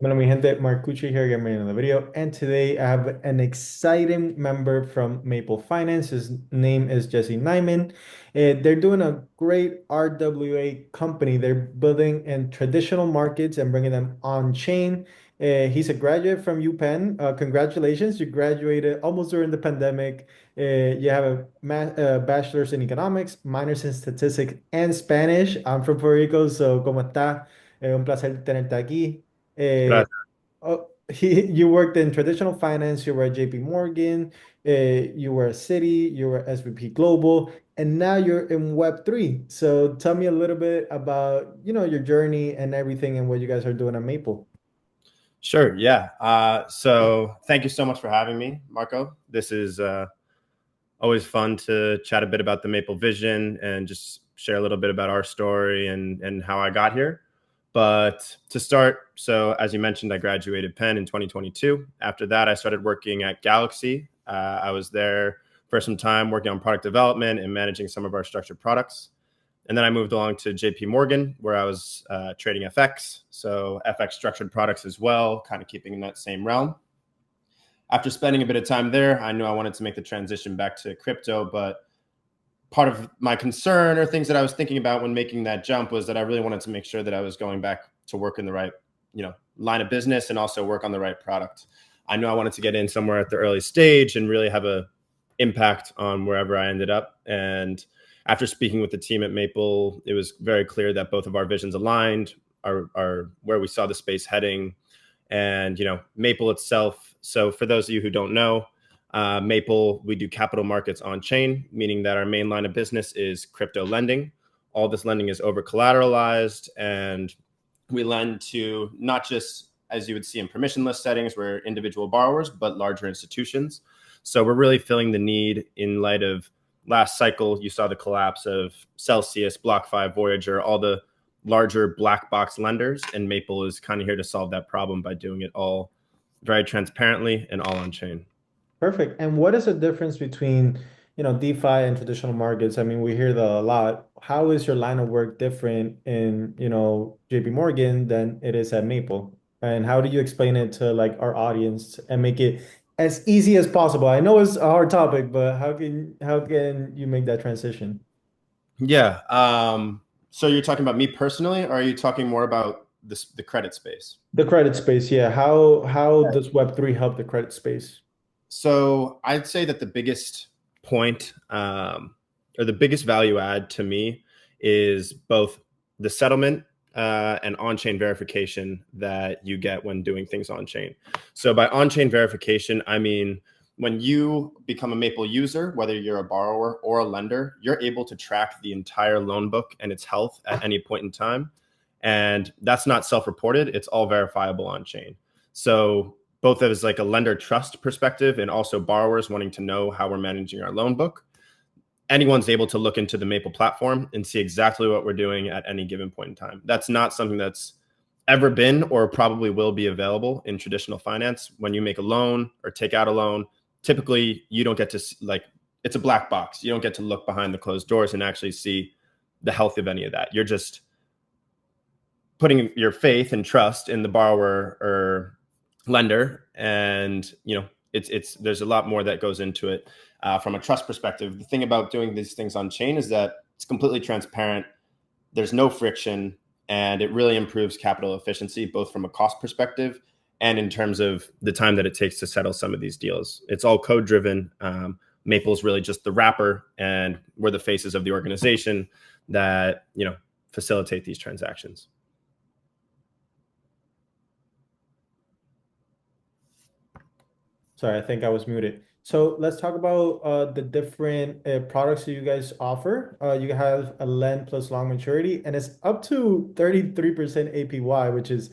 Hola mi gente, Marcucci here again in the video, and today I have an exciting member from Maple Finance. His name is Jesse Neiman. They're doing a great RWA company. They're building in traditional markets and bringing them on chain. He's a graduate from UPenn. Congratulations, you graduated almost during the pandemic. You have a bachelor's in economics, minors in statistics and Spanish. I'm from Puerto Rico, so ¿cómo está? Un placer tenerte aquí. Eh, Gracias. you worked in traditional finance, you were at JP Morgan, you were at Citi, you were SVP Global, and now you're in Web3. So tell me a little bit about, your journey and everything and what you guys are doing at Maple. Sure. Yeah. So thank you so much for having me, Marco. This is always fun to chat a bit about the Maple vision and just share a little bit about our story and how I got here. But to start, so as you mentioned, I graduated Penn in 2022. After that, I started working at Galaxy. I was there for some time working on product development and managing some of our structured products. And then I moved along to JP Morgan, where I was trading FX. So FX structured products as well, kind of keeping in that same realm. After spending a bit of time there, I knew I wanted to make the transition back to crypto. But part of my concern or things that I was thinking about when making that jump was that I really wanted to make sure that I was going back to work in the right, line of business and also work on the right product. I knew I wanted to get in somewhere at the early stage and really have a impact on wherever I ended up. And after speaking with the team at Maple, it was very clear that both of our visions aligned, are where we saw the space heading, and Maple itself. So for those of you who don't know, Maple, we do capital markets on chain, meaning that our main line of business is crypto lending. All this lending is over collateralized, and we lend to not just, as you would see in permissionless settings, where individual borrowers, but larger institutions. So we're really filling the need in light of last cycle. You saw the collapse of Celsius, BlockFi, Voyager, all the larger black box lenders, and Maple is kind of here to solve that problem by doing it all very transparently and all on chain. Perfect. And what is the difference between, DeFi and traditional markets? I mean, we hear that a lot. How is your line of work different in, JP Morgan than it is at Maple? And how do you explain it to like our audience and make it as easy as possible? I know it's a hard topic, but how can you make that transition? Yeah. So you're talking about me personally, or are you talking more about the credit space? The credit space, yeah. How does Web3 help the credit space? So I'd say that the biggest point, or the biggest value add to me, is both the settlement and on-chain verification that you get when doing things on-chain. So by on-chain verification, I mean when you become a Maple user, whether you're a borrower or a lender, you're able to track the entire loan book and its health at any point in time. And that's not self-reported. It's all verifiable on-chain. So both as like a lender trust perspective and also borrowers wanting to know how we're managing our loan book, anyone's able to look into the Maple platform and see exactly what we're doing at any given point in time. That's not something that's ever been or probably will be available in traditional finance. When you make a loan or take out a loan, typically you don't get to, like, it's a black box. You don't get to look behind the closed doors and actually see the health of any of that. You're just putting your faith and trust in the borrower or lender, and it's there's a lot more that goes into it from a trust perspective. The thing about doing these things on chain is that it's completely transparent. There's no friction, and it really improves capital efficiency, both from a cost perspective and in terms of the time that it takes to settle some of these deals. It's all code driven. Maple is really just the wrapper, and we're the faces of the organization that facilitate these transactions. Sorry, I think I was muted. So let's talk about the different products that you guys offer. You have a lend plus long maturity, and it's up to 33% APY, which is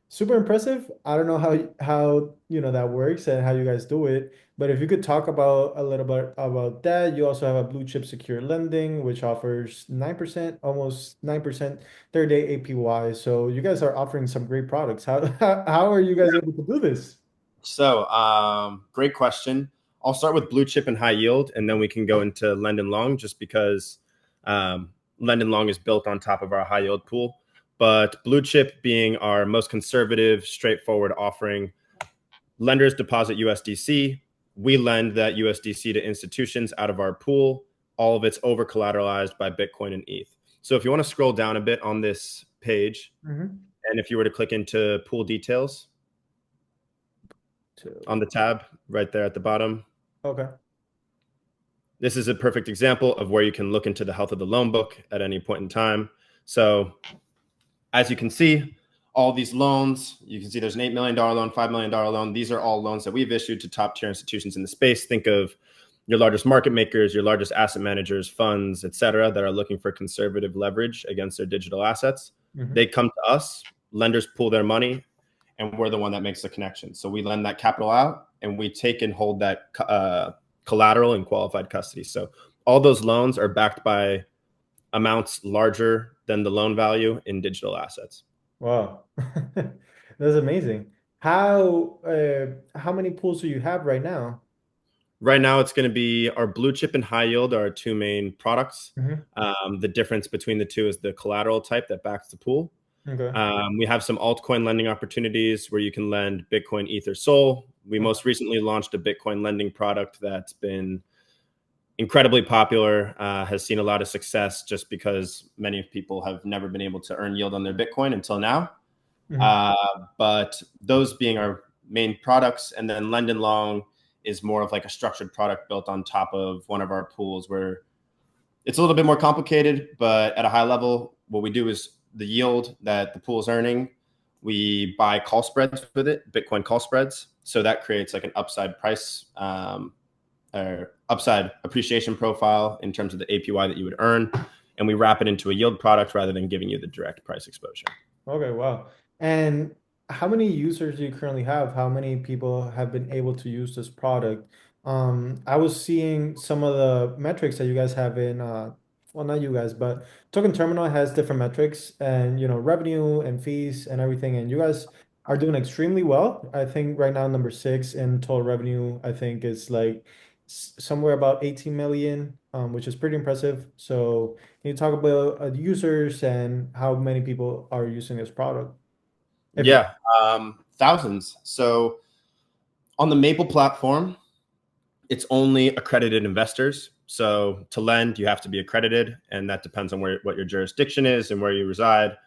super impressive. I don't know how that works and how you guys do it, but if you could talk about a little bit about that. You also have a blue chip secure lending, which offers 9%, almost 9% 30-day APY. So you guys are offering some great products. How are you guys able to do this? So, great question. I'll start with blue chip and high yield, and then we can go into lend and long, just because lend and long is built on top of our high yield pool. but Blue Chip being our most conservative, straightforward offering. Lenders deposit USDC. We lend that USDC to institutions out of our pool. All of it's over collateralized by Bitcoin and ETH. So if you want to scroll down a bit on this page, and if you were to click into pool details on the tab right there at the bottom. Okay. This is a perfect example of where you can look into the health of the loan book at any point in time. So as you can see, all these loans, you can see there's an $8 million loan, $5 million loan. These are all loans that we've issued to top tier institutions in the space. Think of your largest market makers, your largest asset managers, funds, et cetera, that are looking for conservative leverage against their digital assets. They come to us, lenders pool their money, and we're the one that makes the connection. So we lend that capital out, and we take and hold that collateral in qualified custody. So all those loans are backed by amounts larger than the loan value in digital assets. Wow. That's amazing. How many pools do you have right now? Right now, it's going to be our Blue Chip and high yield are our two main products. The difference between the two is the collateral type that backs the pool. Okay. We have some altcoin lending opportunities where you can lend Bitcoin, Ether, Sol. We most recently launched a Bitcoin lending product that's been incredibly popular, has seen a lot of success just because many people have never been able to earn yield on their Bitcoin until now. But those being our main products, and then Lend and Long is more of like a structured product built on top of one of our pools where it's a little bit more complicated, but at a high level, what we do is the yield that the pool is earning, we buy call spreads with it, Bitcoin call spreads. So that creates like an upside price or upside appreciation profile in terms of the APY that you would earn. And we wrap it into a yield product rather than giving you the direct price exposure. Okay, wow. And how many users do you currently have? How many people have been able to use this product? I was seeing some of the metrics that you guys have in, well, not you guys, but Token Terminal has different metrics and, revenue and fees and everything. And you guys are doing extremely well. I think right now, number 6 in total revenue, I think is like somewhere about 18 million, which is pretty impressive. So can you talk about users and how many people are using this product? Yeah, thousands. So on the Maple platform, it's only accredited investors. So to lend, you have to be accredited, and that depends on what your jurisdiction is and where you reside.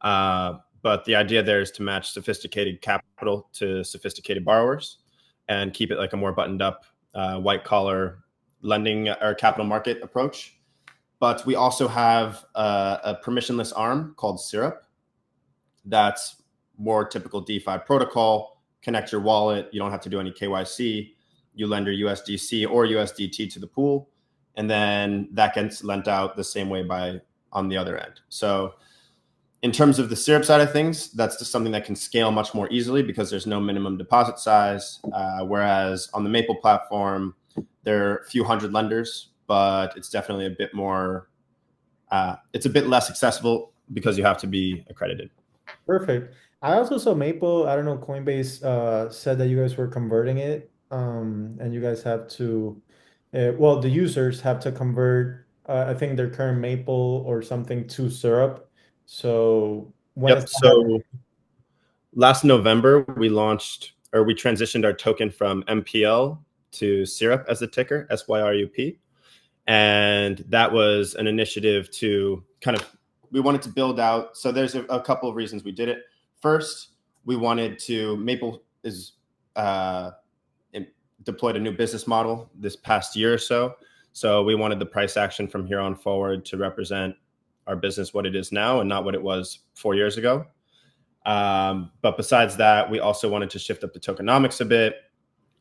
But the idea there is to match sophisticated capital to sophisticated borrowers and keep it like a more buttoned up, white collar lending or capital market approach. But we also have a permissionless arm called Syrup. That's more typical DeFi protocol. Connect your wallet. You don't have to do any KYC. You lend your USDC or USDT to the pool, and then that gets lent out the same way on the other end. So in terms of the Syrup side of things, that's just something that can scale much more easily because there's no minimum deposit size. Whereas on the Maple platform, there are a few hundred lenders, but it's definitely a bit more, it's a bit less accessible because you have to be accredited. Perfect. I also saw Maple, I don't know, Coinbase said that you guys were converting it, and you guys have to, well, the users have to convert, I think their current Maple or something to Syrup. So when is that happening? So last November, we transitioned our token from MPL to Syrup as the ticker, SYRUP. And that was an initiative to we wanted to build out. So there's a couple of reasons we did it. First, we wanted to, Maple is deployed a new business model this past year or so. So we wanted the price action from here on forward to represent our business, what it is now, and not what it was 4 years ago. But besides that, we also wanted to shift up the tokenomics a bit,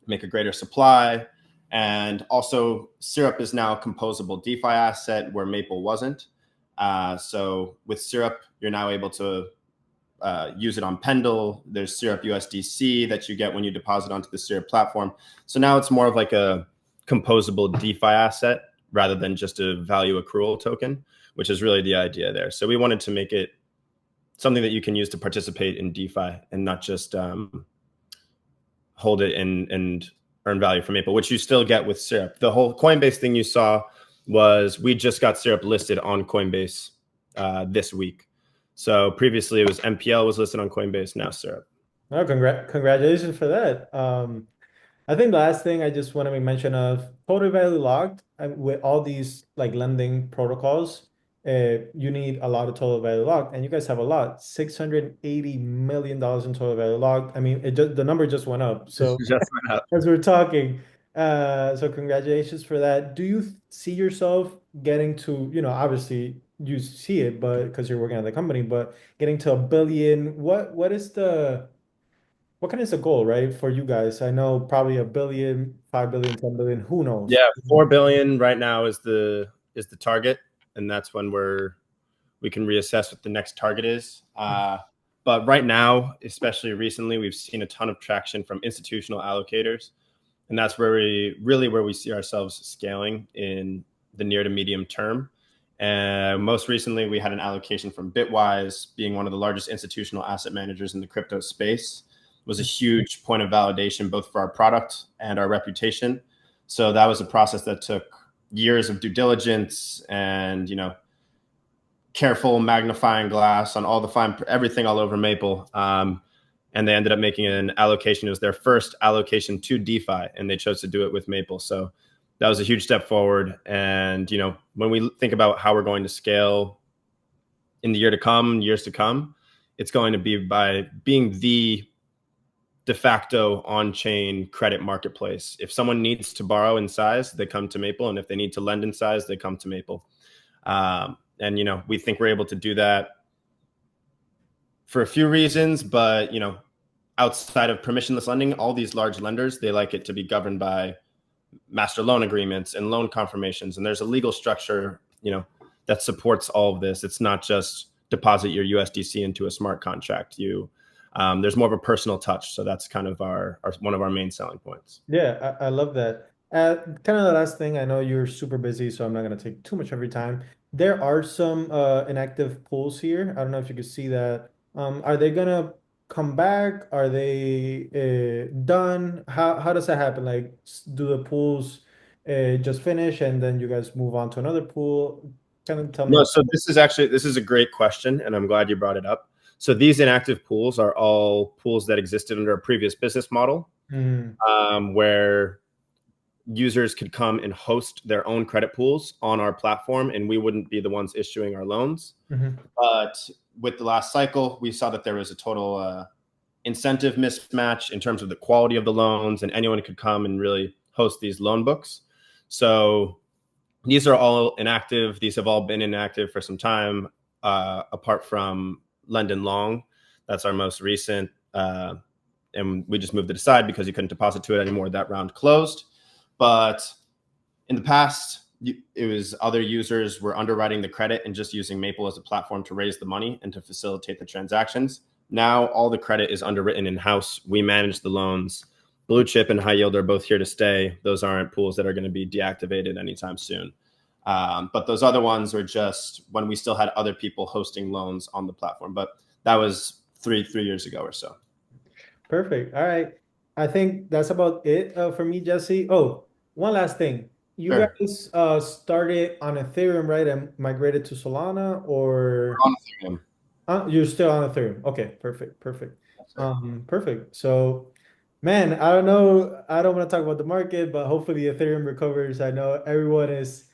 make a greater supply. And also Syrup is now a composable DeFi asset where Maple wasn't. So with Syrup, you're now able to use it on Pendle. There's Syrup USDC that you get when you deposit onto the Syrup platform. So now it's more of like a composable DeFi asset rather than just a value accrual token, which is really the idea there. So we wanted to make it something that you can use to participate in DeFi and not just hold it and earn value from Maple, which you still get with Syrup. The whole Coinbase thing you saw was we just got Syrup listed on Coinbase this week. So previously it was MPL was listed on Coinbase, now Syrup. Oh, congratulations for that. I think the last thing I just want to make mention of totally value locked with all these like lending protocols, you need a lot of total value locked, and you guys have a lot, $680 million in total value locked. I mean, it just the number just went up. So Just went up. as we're talking, so congratulations for that. Do you see yourself getting to, obviously you see it, but because you're working at the company, but getting to a billion, what kind of is the goal, right, for you guys? I know probably a billion, 5 billion, 10 billion, who knows? Yeah, 4 billion right now is the target, and that's when we can reassess what the next target is. But right now, especially recently, we've seen a ton of traction from institutional allocators, and that's where we see ourselves scaling in the near to medium term. And most recently, we had an allocation from Bitwise, being one of the largest institutional asset managers in the crypto space. It was a huge point of validation both for our product and our reputation. So that was a process that took years of due diligence and careful magnifying glass on all the fine everything all over Maple. And they ended up making an allocation. It was their first allocation to DeFi, and they chose to do it with Maple. So that was a huge step forward. And when we think about how we're going to scale in the years to come, it's going to be by being the de facto on-chain credit marketplace. If someone needs to borrow in size, they come to Maple, and if they need to lend in size, they come to Maple. And we think we're able to do that for a few reasons, but outside of permissionless lending, all these large lenders, they like it to be governed by master loan agreements and loan confirmations, and there's a legal structure that supports all of this. It's not just deposit your USDC into a smart contract. There's more of a personal touch, so that's kind of our one of our main selling points. Yeah, I love that. Kind of the last thing, I know you're super busy, so I'm not going to take too much of your time. There are some inactive pools here. I don't know if you could see that. Are they gonna come back? Are they done? How does that happen? Like, do the pools just finish and then you guys move on to another pool? Kind of tell me No, about. so this is a great question, and I'm glad you brought it up. So these inactive pools are all pools that existed under a previous business model, Mm, where users could come and host their own credit pools on our platform, and we wouldn't be the ones issuing our loans. mhm. But with the last cycle, we saw that there was a total incentive mismatch in terms of the quality of the loans, and anyone could come and really host these loan books. So these are all inactive. These have all been inactive for some time, apart from Lending Long. That's our most recent. And we just moved it aside because you couldn't deposit to it anymore. That round closed. But in the past, it was other users were underwriting the credit and just using Maple as a platform to raise the money and to facilitate the transactions. Now all the credit is underwritten in-house. We manage the loans. Blue chip and high yield are both here to stay. Those aren't pools that are going to be deactivated anytime soon. But those other ones are just when we still had other people hosting loans on the platform. But that was three years ago or so. Perfect. All right. I think that's about it for me, Jesse. Oh, one last thing. You Sure. guys started on Ethereum, right, and migrated to Solana, or On Ethereum. you're still on Ethereum? Okay, perfect, perfect. That's right. Perfect. So, man, I don't know. I don't want to talk about the market, but hopefully Ethereum recovers. I know everyone is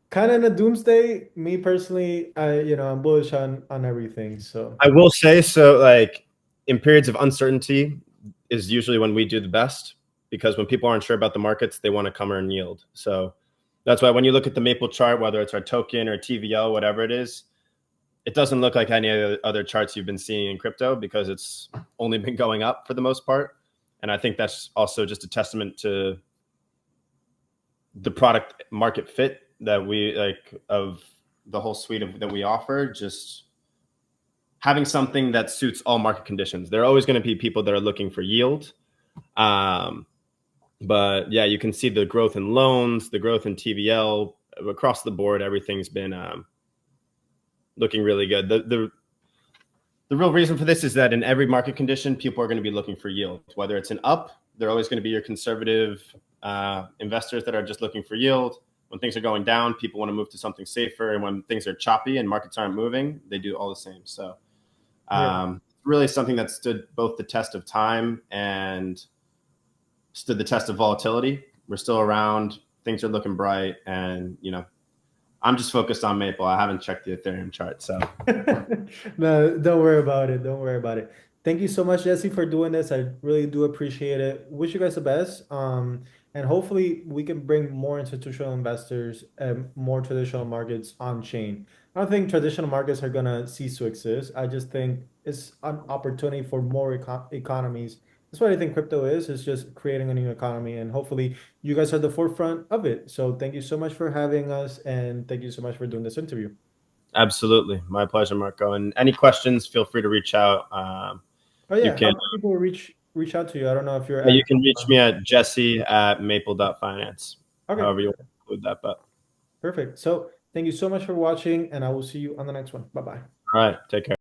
kind of in a doomsday. Me personally, I'm bullish on everything. So, I will say so, like in periods of uncertainty is usually when we do the best, because when people aren't sure about the markets, they want to come and yield. So that's why when you look at the Maple chart, whether it's our token or TVL, whatever it is, it doesn't look like any other charts you've been seeing in crypto because it's only been going up for the most part. And I think that's also just a testament to the product market fit that we like of the whole suite of that we offer. Just having something that suits all market conditions. There are always going to be people that are looking for yield. But yeah, you can see the growth in loans, the growth in TVL across the board. Everything's been looking really good. The real reason for this is that in every market condition, people are going to be looking for yield. Whether it's an up, they're always going to be your conservative investors that are just looking for yield. When things are going down, people want to move to something safer. And when things are choppy and markets aren't moving, they do all the same. So Yeah. Really something that stood both the test of time and stood the test of volatility. We're still around. Things are looking bright, and I'm just focused on Maple. I haven't checked the Ethereum chart, so. No, don't worry about it. Don't worry about it. Thank you so much, Jesse, for doing this. I really do appreciate it. Wish you guys the best. And hopefully we can bring more institutional investors and more traditional markets on chain. I don't think traditional markets are gonna cease to exist. I just think it's an opportunity for more economies. That's what I think crypto is. It's just creating a new economy, and hopefully you guys are at the forefront of it. So thank you so much for having us, and thank you so much for doing this interview. Absolutely. My pleasure, Marco. And any questions, feel free to reach out. Oh You yeah, how can can people reach out to you? I don't know if you're you active. can reach me at jesse@maple.finance, Okay, however you want to include that. But perfect. So thank you so much for watching, and I will see you on the next one. Bye bye. all right, take care.